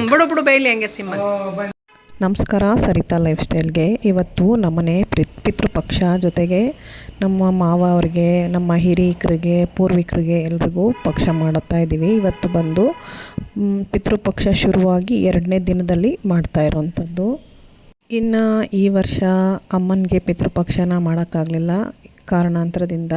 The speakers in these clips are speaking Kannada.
ಬಿಡು ಬಿಡು ಬೈಲಿ ಹಂಗೆ ಸಿಂಹ. ನಮಸ್ಕಾರ ಸರಿತಾ ಲೈಫ್ ಸ್ಟೈಲ್ಗೆ. ಇವತ್ತು ನಮ್ಮನೆ ಪಿತೃಪಕ್ಷ, ಜೊತೆಗೆ ನಮ್ಮ ಮಾವ ಅವ್ರಿಗೆ, ನಮ್ಮ ಹಿರಿಕರಿಗೆ, ಪೂರ್ವಿಕರಿಗೆ ಎಲ್ರಿಗೂ ಪಕ್ಷ ಮಾಡುತ್ತಾ ಇದ್ದೀವಿ. ಇವತ್ತು ಬಂದು ಪಿತೃಪಕ್ಷ ಶುರುವಾಗಿ 2ನೇ ದಿನದಲ್ಲಿ ಮಾಡ್ತಾ ಇರೋವಂಥದ್ದು. ಇನ್ನು ಈ ವರ್ಷ ಅಮ್ಮನಿಗೆ ಪಿತೃಪಕ್ಷನ ಮಾಡೋಕ್ಕಾಗಲಿಲ್ಲ ಕಾರಣಾಂತರದಿಂದ.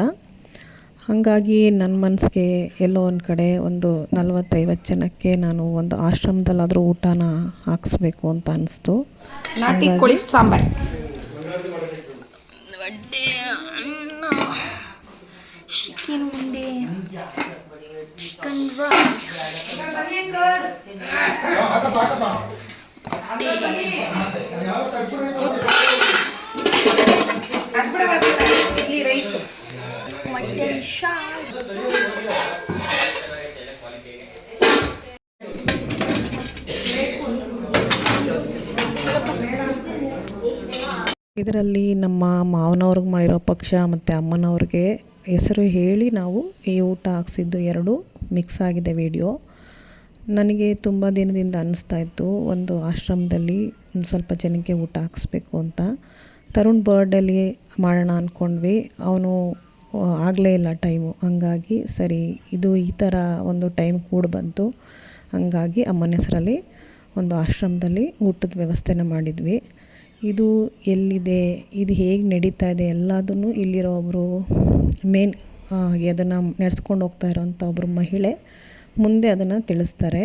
ಹಾಗಾಗಿ ನನ್ನ ಮನಸ್ಸಿಗೆ ಎಲ್ಲೋ ಒಂದು ಕಡೆ ಒಂದು 40-50 ಜನಕ್ಕೆ ನಾನು ಒಂದು ಆಶ್ರಮದಲ್ಲಾದರೂ ಊಟನ ಹಾಕಿಸ್ಬೇಕು ಅಂತ ಅನ್ನಿಸ್ತು. ನಾಟಿ ಕೋಳಿ ಸಾಂಬಾರು, ವಡೆ, ಅನ್ನ, ಚಿಕನ್ ಉಂಡೆ, chicken rice, idli rice, mutton ಶಾರ್. ಇದರಲ್ಲಿ ನಮ್ಮ ಮಾವನವ್ರಿಗೆ ಮಾಡಿರೋ ಪಕ್ಷ ಮತ್ತು ಅಮ್ಮನವ್ರಿಗೆ ಹೆಸರು ಹೇಳಿ ನಾವು ಈ ಊಟ ಹಾಕ್ಸಿದ್ದು 2 ಮಿಕ್ಸ್ ಆಗಿದೆ ವಿಡಿಯೋ. ನನಗೆ ತುಂಬ ದಿನದಿಂದ ಅನ್ನಿಸ್ತಾ ಇತ್ತು ಒಂದು ಆಶ್ರಮದಲ್ಲಿ ಒಂದು ಸ್ವಲ್ಪ ಜನಕ್ಕೆ ಊಟ ಹಾಕಿಸ್ಬೇಕು ಅಂತ. ತರುಣ್ ಬರ್ಡೇಲಿ ಮಾಡೋಣ ಅಂದ್ಕೊಂಡ್ವಿ, ಅವನು ಆಗಲೇ ಇಲ್ಲ ಟೈಮು. ಹಂಗಾಗಿ ಸರಿ ಇದು ಈ ಥರ ಒಂದು ಟೈಮ್ ಕೂಡ ಬಂತು. ಹಂಗಾಗಿ ಅಮ್ಮನ ಹೆಸರಲ್ಲಿ ಒಂದು ಆಶ್ರಮದಲ್ಲಿ ಊಟದ ವ್ಯವಸ್ಥೆನ ಮಾಡಿದ್ವಿ. ಇದು ಎಲ್ಲಿದೆ, ಇದು ಹೇಗೆ ನಡೀತಾ ಇದೆ ಎಲ್ಲದನ್ನು ಇಲ್ಲಿರೋ ಒಬ್ಬರು ಮೇನ್ ಅದನ್ನು ನಡೆಸ್ಕೊಂಡು ಹೋಗ್ತಾ ಇರೋವಂಥ ಒಬ್ಬರು ಮಹಿಳೆ ಮುಂದೆ ಅದನ್ನು ತಿಳಿಸ್ತಾರೆ.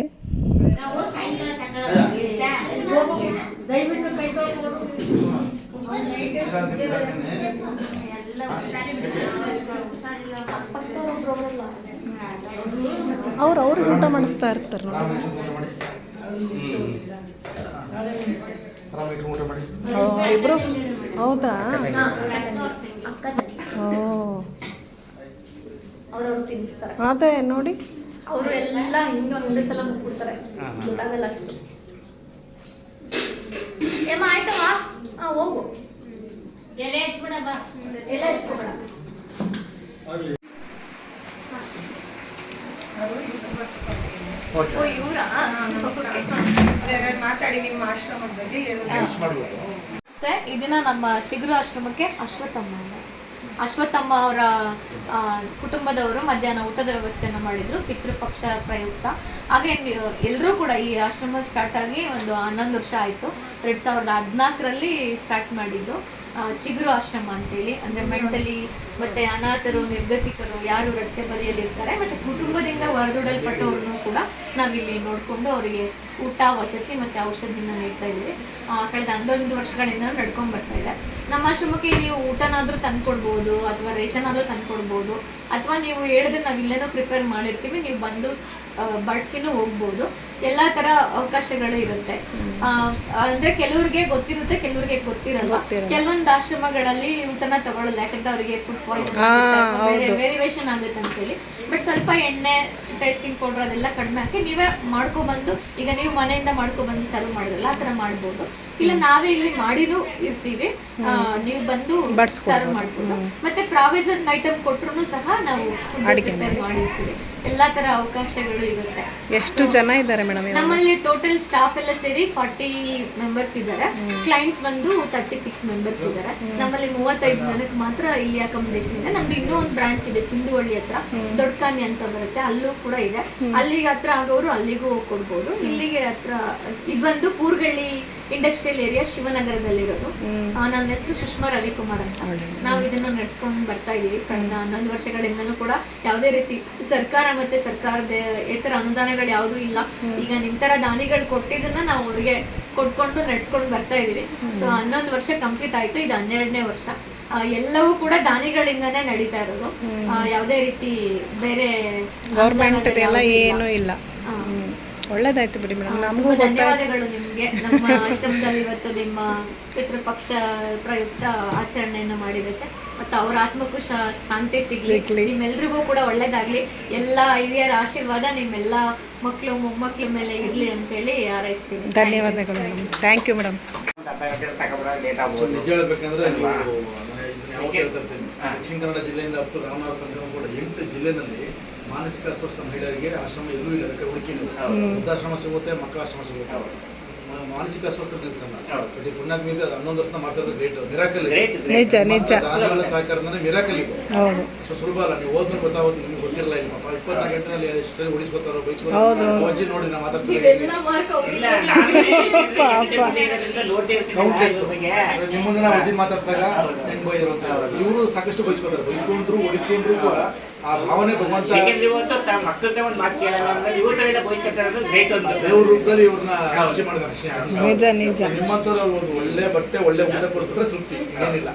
ಅವರು ಊಟ ಮಾಡಿಸ್ತಾ ಇರ್ತಾರೆ ನೋಡಿ. ಇಬ್ರು ಹೌದಾ? ಅದೇ ನೋಡಿ, ಅವರು ಎಲ್ಲ ಇನ್ನೊಂದೇ ಸಲ ಮುಗ್ಬಿಡ್ತಾರೆ, ಗೊತ್ತಾಗಲ್ಲ ಅಷ್ಟು. ಏಮ್ಮ ಆಯ್ತವಾ, ಹೋಗು, ಎಲ್ಲ ಎತ್ಕೊಬೇಡ. ಮಾತಾಡಿ ನಿಮ್ಮ ಆಶ್ರಮದ ಬಗ್ಗೆ ಇದನ್ನ ನಮ್ಮ ಚಿಗುರು ಆಶ್ರಮಕ್ಕೆ ಅಶ್ವತ್ಥಮ್ಮ ಅವರ ಕುಟುಂಬದವರು ಮಧ್ಯಾಹ್ನ ಊಟದ ವ್ಯವಸ್ಥೆಯನ್ನು ಮಾಡಿದ್ರು ಪಿತೃಪಕ್ಷ ಪ್ರಯುಕ್ತ. ಹಾಗೆ ಎಲ್ಲರೂ ಕೂಡ ಈ ಆಶ್ರಮ ಸ್ಟಾರ್ಟ್ ಆಗಿ ಒಂದು 11 ವರ್ಷ ಆಯಿತು. 2014ರಲ್ಲಿ ಸ್ಟಾರ್ಟ್ ಮಾಡಿದ್ದು ಚಿಗುರು ಆಶ್ರಮ ಅಂತೇಳಿ. ಅಂದರೆ ಮೆಂಟಲಿ ಮತ್ತು ಅನಾಥರು, ನಿರ್ಗತಿಕರು ಯಾರು ರಸ್ತೆ ಬದಿಯಲ್ಲಿ ಇರ್ತಾರೆ ಮತ್ತು ಕುಟುಂಬದಿಂದ ಹೊರದೂಡಲ್ಪಟ್ಟವ್ರನ್ನೂ ಕೂಡ ನಾವಿಲ್ಲಿ ನೋಡಿಕೊಂಡು ಅವರಿಗೆ ಊಟ, ವಸತಿ ಮತ್ತು ಔಷಧಿನ ನೀಡ್ತಾ ಇದ್ದೀವಿ. ಕಳೆದ 11 ವರ್ಷಗಳಿಂದ ನಡ್ಕೊಂಡು ಬರ್ತಾ ಇದೆ. ನಮ್ಮ ಆಶ್ರಮಕ್ಕೆ ನೀವು ಊಟನಾದರೂ ತಂದ್ಕೊಡ್ಬೋದು, ಅಥವಾ ರೇಷನ್ ಆದರೂ ತಂದ್ಕೊಡ್ಬೋದು, ಅಥವಾ ನೀವು ಹೇಳಿದ್ರೆ ನಾವು ಇಲ್ಲೇನೋ ಪ್ರಿಪೇರ್ ಮಾಡಿರ್ತೀವಿ, ನೀವು ಬಂದು ಬಡಿಸಿನೂ ಹೋಗ್ಬೋದು. ಎಲ್ಲ ಥರ ಅವಕಾಶಗಳು ಇರುತ್ತೆ. ಅಂದರೆ ಕೆಲವ್ರಿಗೆ ಗೊತ್ತಿರುತ್ತೆ, ಕೆಲವ್ರಿಗೆ ಗೊತ್ತಿರಲ್ಲ. ಕೆಲವೊಂದು ಆಶ್ರಮಗಳಲ್ಲಿ ಊಟನ ತಗೊಳ್ಳಲ್ಲ, ಯಾಕಂದ್ರೆ ಅವರಿಗೆ ಫುಡ್ ಪಾಯ್ಸನ್ ಬೇರೆ ವೇರಿಯೇಷನ್ ಆಗುತ್ತೆ ಅಂತೇಳಿ. ಬಟ್ ಸ್ವಲ್ಪ ಎಣ್ಣೆ, ಟೇಸ್ಟಿಂಗ್ ಪೌಡರ್ ಅದೆಲ್ಲ ಕಡಿಮೆ ಹಾಕಿ ನೀವೇ ಮಾಡ್ಕೊಬಂದು, ಈಗ ನೀವು ಮನೆಯಿಂದ ಮಾಡ್ಕೊಬಂದು ಸರ್ವ್ ಮಾಡಿದ್ರಲ್ಲ ಆ ಥರ ಮಾಡ್ಬೋದು. ಇಲ್ಲ ನಾವೇ ಇಲ್ಲಿ ಮಾಡಿನೂ ಇರ್ತೀವಿ, ನೀವು ಬಂದು ಸರ್ವ್ ಮಾಡ್ಬೋದು. ಮತ್ತೆ ಪ್ರಾವಿಸನ್ ಐಟಮ್ ಕೊಟ್ಟರು ಸಹ ನಾವು ಪ್ರಿಪೇರ್ ಮಾಡಿರ್ತೀವಿ. ಎಲ್ಲಾ ತರ ಅವಕಾಶಗಳು ಇರುತ್ತೆ. ಎಷ್ಟು ಜನ ಇದ್ದಾರೆ ಮೇಡಮ್ ನಮ್ಮಲ್ಲಿ? ಟೋಟಲ್ ಸ್ಟಾಫ್ ಎಲ್ಲ ಸೇರಿ 40 ಮೆಂಬರ್ಸ್ ಇದ್ದಾರೆ. ಕ್ಲೈಂಟ್ಸ್ ಬಂದು 36 ಮೆಂಬರ್ಸ್ ಇದ್ದಾರೆ. ನಮ್ಮಲ್ಲಿ 35 ಜನಕ್ಕೆ ಮಾತ್ರ ಇಲ್ಲಿ ಅಕಾಮಿಡೇಷನ್ ಇದೆ. ನಮ್ದು ಇನ್ನೂ ಒಂದು ಬ್ರಾಂಚ್ ಇದೆ ಸಿಂಧುವಳ್ಳಿ ಹತ್ರ, ದೊಡ್ಡಕಾನಿ ಅಂತ ಬರುತ್ತೆ, ಅಲ್ಲೂ ಕೂಡ ಇದೆ. ಅಲ್ಲಿಗೆ ಹತ್ರ ಆಗೋರು ಅಲ್ಲಿಗೂ ಕೊಡ್ಬೋದು. ಇಲ್ಲಿಗೆ ಹತ್ರ ಇದು ಬಂದು ಕೂರ್ಗಳ್ಳಿ ಇಂಡಸ್ಟ್ರಿಯಲ್ ಏರಿಯಾ, ಶಿವನಗರದಲ್ಲಿರೋದು. ನನ್ನ ಹೆಸರು ಸುಷ್ಮಾ ರವಿಕುಮಾರ್ ಅಂತ. ನಾವು ಇದನ್ನ ನಡೆಸ್ಕೊಂಡು ಬರ್ತಾ ಇದೀವಿ ಕಳೆದ 11 ವರ್ಷಗಳಿಂದನೂ ಕೂಡ. ಯಾವುದೇ ರೀತಿ ಸರ್ಕಾರ ಮತ್ತೆ ಸರ್ಕಾರದ ಇತರ ಅನುದಾನಗಳು ಯಾವುದೂ ಇಲ್ಲ. ಈಗ ನಿಮ್ ತರ ದಾನಿಗಳು ಕೊಟ್ಟಿದ್ದನ್ನ ನಾವು ಅವ್ರಿಗೆ ಕೊಟ್ಕೊಂಡು ನಡೆಸ್ಕೊಂಡು ಬರ್ತಾ ಇದೀವಿ. ಸೊ 11 ವರ್ಷ ಕಂಪ್ಲೀಟ್ ಆಯ್ತು, ಇದು 12ನೇ ವರ್ಷ. ಎಲ್ಲವೂ ಕೂಡ ದಾನಿಗಳಿಂದಾನೇ ನಡೀತಾ ಇರೋದು. ಯಾವುದೇ ರೀತಿ ಬೇರೆ ಗೌರ್ಮೆಂಟ್ ಏನೂ ಇಲ್ಲ. ಒಳ್ಳೇದಾಯ್ತು ಬಿಡಿ ಮೇಡಮ್. ನಮಗೂ ಧನ್ಯವಾದಗಳು ನಿಮ್ಗೆ. ನಮ್ಮ ಆಶ್ರಮದಲ್ಲಿ ಇವತ್ತು ನಿಮ್ಮ ಪಿತೃಪಕ್ಷ ಪ್ರಯುಕ್ತ ಆಚರಣೆಯನ್ನು ಮಾಡಿದಕ್ಕೆ ಮತ್ತು ಅವರ ಆತ್ಮಕ್ಕೂ ಶಾಂತಿ ಸಿಗ್ಲಿ, ನಿಮ್ಮೆಲ್ರಿಗೂ ಕೂಡ ಒಳ್ಳೇದಾಗ್ಲಿ. ಎಲ್ಲ ಹಿರಿಯರ ಆಶೀರ್ವಾದ ನಿಮ್ಮೆಲ್ಲ ಮಕ್ಕಳು ಮೊಮ್ಮಕ್ಕಳ ಮೇಲೆ ಇರ್ಲಿ ಅಂತೇಳಿ ಹಾರೈಸ್ತೀನಿ. ಧನ್ಯವಾದಗಳು ಮೇಡಮ್. Thank you madam. ನಿಜ ಹೇಳ್ಬೇಕಂದ್ರೆ ದಕ್ಷಿಣ ಕನ್ನಡ ಜಿಲ್ಲೆಯಿಂದ ರಾಮನಗರ ತನಕ ಕೂಡ 8 ಜಿಲ್ಲೆನಲ್ಲಿ ಮಾನಸಿಕ ಅಸ್ವಸ್ಥ ಮಹಿಳೆಯರಿಗೆ ಆಶ್ರಮ ಎಲ್ಲೂ ಇಲ್ಲ, ಅದಕ್ಕೆ ಹುಡುಕಿ ನೀವು ವೃದ್ಧಾಶ್ರಮ ಸಿಗುತ್ತೆ, ಮಕ್ಕಳ ಆಶ್ರಮ ಸಿಗುತ್ತೆ. ಮಾನಸಿಕ ಅಸ್ವಸ್ಥ ನಿಲ್ಸಲ್ಲ. ಬಟ್ ಈ ಪುಣ್ಯಾತ್ಮ 11 ವರ್ಷ ಮಾಡ್ತಿರೋದು ಗ್ರೇಟ್, ಮಿರಾಕಲ್. ನಿಜ ನಿಜ ದಾನಿಗಳ ಸಹಕಾರ ಅಂದ್ರೆ ಮಿರಾಕಲ್ ಇದು. ಹೌದು ಅಷ್ಟು ಸುಲಭ ಅಲ್ಲ. ನೀವು ಓದ್ಕೊಂಡು ಗೊತ್ತಾಗೋದು ನಿಮ್ಗೆ ಗೊತ್ತಿರಲ್ಲ. ಇಲ್ಲಿ ಪಾಪ 24 ಗಂಟೆನಲ್ಲಿ ಎಷ್ಟು ಸರಿ ಹೊಡಿಸ್ಕೊತಾರೋ ಬೈಸ್ಕೊತಾರೋ ಅಜ್ಜಿ ನೋಡಿ ನಾವು ಮಾತಾಡ್ತೀವಿ. ಇವೆಲ್ಲ ಮಾರ್ಕ್ ಇಲ್ಲ, ನಾನು ನೋಡ್ತಿರ್ತೀನಿ ನಿಮ್ಮ ಮುಂದೆ ನಾವು ಅಜ್ಜಿ ಮಾತಾಡ್ತಾಗ ಹೆಂಗ್ ಬೈದ್ರು ಅಂತ. ಇವರು ಸಾಕಷ್ಟು ಬೈಸ್ಕೊತಾರೆ, ಬೈಸ್ಕೊಂಡ್ರು ಹೊಡಿಸ್ಕೊಂಡ್ರು ಕೂಡ ಆ ಭಾವನೆ ಭಗವಂತ ಯಾಕೆಂದ್ರೆ ಇವತ್ತು ಮಕ್ಕಳನ್ನ ಒಂದು ಮಾತು ಕೇಳಲ್ಲ ಅಂದ್ರೆ ಇವತ್ತೆಲ್ಲ ಬಯಸ್ಕೊತಾರೆ ಅಂದ್ರೆ ಗ್ರೇಟ್ ಅಂತ. ದೇವ್ರ ರೂಪದಲ್ಲಿ ಇವ್ರನ್ನ ಸೃಷ್ಟಿ ಮಾಡಿದ್ದಾರೆ ಅಷ್ಟೇ. ನಿಜ ನಿಜ ನಿಮ್ಮಂಥವ್ರು ಒಂದು ಒಳ್ಳೆ ಬಟ್ಟೆ ಒಳ್ಳೆ ಊಟ ಕೊಟ್ಬಿಟ್ರೆ ತೃಪ್ತಿ, ಏನಿಲ್ಲ.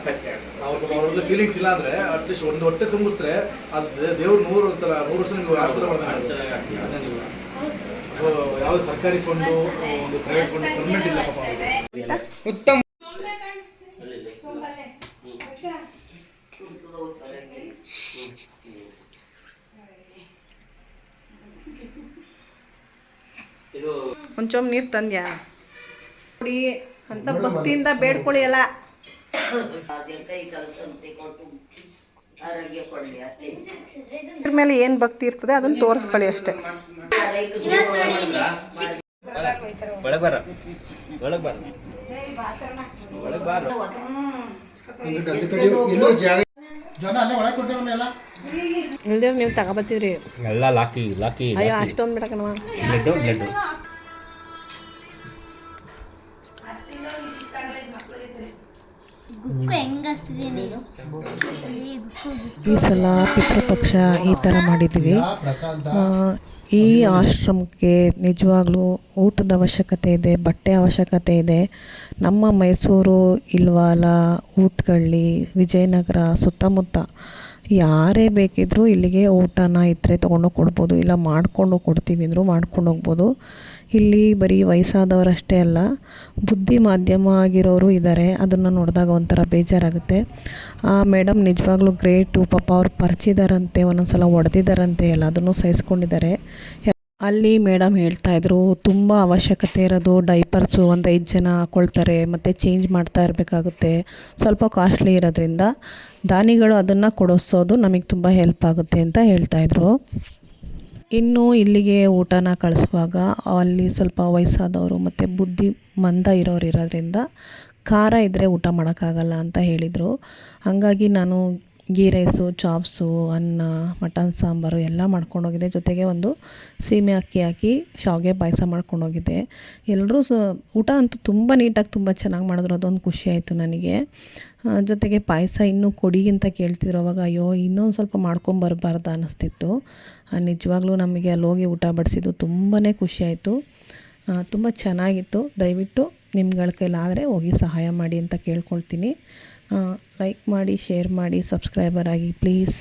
ಅವ್ರದ್ದು ಫೀಲಿಂಗ್ಸ್ ಇಲ್ಲ ಅಂದ್ರೆ ಅಟ್ಲೀಸ್ಟ್ ಒಂದು ಹೊಟ್ಟೆ ತುಂಬಿಸಿದ್ರೆ ಅದು ದೇವ್ರು 100 ವರ್ಷ ನಿಮ್ಗೆ ಆಶೀರ್ವಾದ ಮಾಡ್ತಾರೆ. ಸೊ ಯಾವ್ದು ಸರ್ಕಾರಿ ಫಂಡು ಒಂದು ಪ್ರೈವೇಟ್ ಫಂಡ್ ಪರ್ಮನೆಂಟ್ ಇಲ್ಲ ಪಾಪ ಅವ್ರಿಗೆ. ಉತ್ತಮ ಇದು ಒಂದು ಚೊಂಬು ನೀರು ತಂದ್ಯಾ ನೋಡಿ ಅಂತ ಭಕ್ತಿಯಿಂದ ಬೇಡ್ಕೊಳ್ಳಿ ಎಲ್ಲ. ಕೈ ಕಲಸಂತೆ ಕೊಟ್ಟು ಆರೋಗ್ಯ ಕೊಡಲಿ ಅಷ್ಟೇ. ಇದ್ರ ಮೇಲೆ ಏನು ಭಕ್ತಿ ಇರ್ತದೆ ಅದನ್ನು ತೋರಿಸ್ಕೊಳ್ಳಿ ಅಷ್ಟೇ. ಒಳಗೆ ಬರ ಒಳಗೆ ಬರ ಒಳಗೆ ಬಾರ. ಇಲ್ದಿರ ನೀವು ತಗೊಬತ್ತಿದ್ರಿ. ಎಲ್ಲ ಲಾಕಿ ಲಾಕಿ ಅಯ್ಯೋ ಅಷ್ಟೊಂದು ಬಿಡಕನವ. ಬ್ಲಡ್ ಬ್ಲಡ್ ಈ ಸಲ ಪಿತೃಪಕ್ಷ ಈ ಥರ ಮಾಡಿದ್ವಿ. ಈ ಆಶ್ರಮಕ್ಕೆ ನಿಜವಾಗ್ಲೂ ಊಟದ ಅವಶ್ಯಕತೆ ಇದೆ, ಬಟ್ಟೆ ಅವಶ್ಯಕತೆ ಇದೆ. ನಮ್ಮ ಮೈಸೂರು, ಇಲ್ವಾಲ, ಊಟಗಳ್ಳಿ, ವಿಜಯನಗರ ಸುತ್ತಮುತ್ತ ಯಾರೇ ಬೇಕಿದ್ದರೂ ಇಲ್ಲಿಗೆ ಊಟನ ಇದ್ದರೆ ತೊಗೊಂಡು ಕೊಡ್ಬೋದು, ಇಲ್ಲ ಮಾಡಿಕೊಂಡು ಕೊಡ್ತೀವಿ ಅಂದರೂ ಮಾಡ್ಕೊಂಡು ಹೋಗ್ಬೋದು. ಇಲ್ಲಿ ಬರೀ ವಯಸ್ಸಾದವರಷ್ಟೇ ಅಲ್ಲ, ಬುದ್ಧಿ ಮಾಧ್ಯಮ ಆಗಿರೋರು ಇದ್ದಾರೆ. ಅದನ್ನು ನೋಡಿದಾಗ ಒಂಥರ ಬೇಜಾರಾಗುತ್ತೆ. ಆ ಮೇಡಮ್ ನಿಜವಾಗ್ಲೂ ಗ್ರೇಟು. ಪಾಪ ಅವ್ರು ಪರಿಚಿದಾರಂತೆ, ಒಂದೊಂದು ಸಲ ಹೊಡೆದಿದ್ದಾರಂತೆ, ಎಲ್ಲದನ್ನು ಸಹಿಸ್ಕೊಂಡಿದ್ದಾರೆ. ಅಲ್ಲಿ ಮೇಡಮ್ ಹೇಳ್ತಾಯಿದ್ರು ತುಂಬ ಅವಶ್ಯಕತೆ ಇರೋದು ಡೈಪರ್ಸು ಒಂದು 5 ಜನ ಹಾಕ್ಕೊಳ್ತಾರೆ, ಮತ್ತು ಚೇಂಜ್ ಮಾಡ್ತಾ ಇರಬೇಕಾಗುತ್ತೆ, ಸ್ವಲ್ಪ ಕಾಸ್ಟ್ಲಿ ಇರೋದ್ರಿಂದ ದಾನಿಗಳು ಅದನ್ನು ಕೊಡಿಸೋದು ನಮಗೆ ತುಂಬ ಹೆಲ್ಪ್ ಆಗುತ್ತೆ ಅಂತ ಹೇಳ್ತಾಯಿದ್ರು. ಇನ್ನು ಇಲ್ಲಿಗೆ ಊಟನ ಕಳಿಸುವಾಗ ಅಲ್ಲಿ ಸ್ವಲ್ಪ ವಯಸ್ಸಾದವರು ಮತ್ತು ಬುದ್ಧಿ ಮಂದ ಇರೋರು ಇರೋದ್ರಿಂದ ಖಾರ ಇದ್ದರೆ ಊಟ ಮಾಡೋಕ್ಕಾಗಲ್ಲ ಅಂತ ಹೇಳಿದರು. ಹಾಗಾಗಿ ನಾನು ಗೀ ರೈಸು, ಚಾಪ್ಸು, ಅನ್ನ, ಮಟನ್ ಸಾಂಬಾರು ಎಲ್ಲ ಮಾಡ್ಕೊಂಡೋಗಿದ್ದೆ. ಜೊತೆಗೆ ಒಂದು ಸೀಮೆ ಅಕ್ಕಿ ಹಾಕಿ ಶಾವಿಗೆ ಪಾಯಸ ಮಾಡ್ಕೊಂಡೋಗಿದ್ದೆ. ಎಲ್ಲರೂ ಊಟ ಅಂತೂ ತುಂಬ ನೀಟಾಗಿ ತುಂಬ ಚೆನ್ನಾಗಿ ಮಾಡಿದ್ರು. ಅದೊಂದು ಖುಷಿ ಆಯಿತು ನನಗೆ. ಜೊತೆಗೆ ಪಾಯಸ ಇನ್ನೂ ಕೊಡಿ ಅಂತ ಕೇಳ್ತಿದ್ರು. ಅವಾಗ ಅಯ್ಯೋ ಇನ್ನೊಂದು ಸ್ವಲ್ಪ ಮಾಡ್ಕೊಂಬರ್ಬಾರ್ದು ಅನ್ನಿಸ್ತಿತ್ತು. ನಿಜವಾಗ್ಲೂ ನಮಗೆ ಅಲ್ಲಿ ಹೋಗಿ ಊಟ ಬಡಿಸಿದ್ದು ತುಂಬಾ ಖುಷಿ ಆಯಿತು. ತುಂಬ ಚೆನ್ನಾಗಿತ್ತು. ದಯವಿಟ್ಟು ನಿಮ್ಗಳ ಕೈಲಾದರೆ ಹೋಗಿ ಸಹಾಯ ಮಾಡಿ ಅಂತ ಕೇಳ್ಕೊಳ್ತೀನಿ. ಲೈಕ್ ಮಾಡಿ, ಶೇರ್ ಮಾಡಿ, ಸಬ್ಸ್ಕ್ರೈಬರ್ ಆಗಿ ಪ್ಲೀಸ್.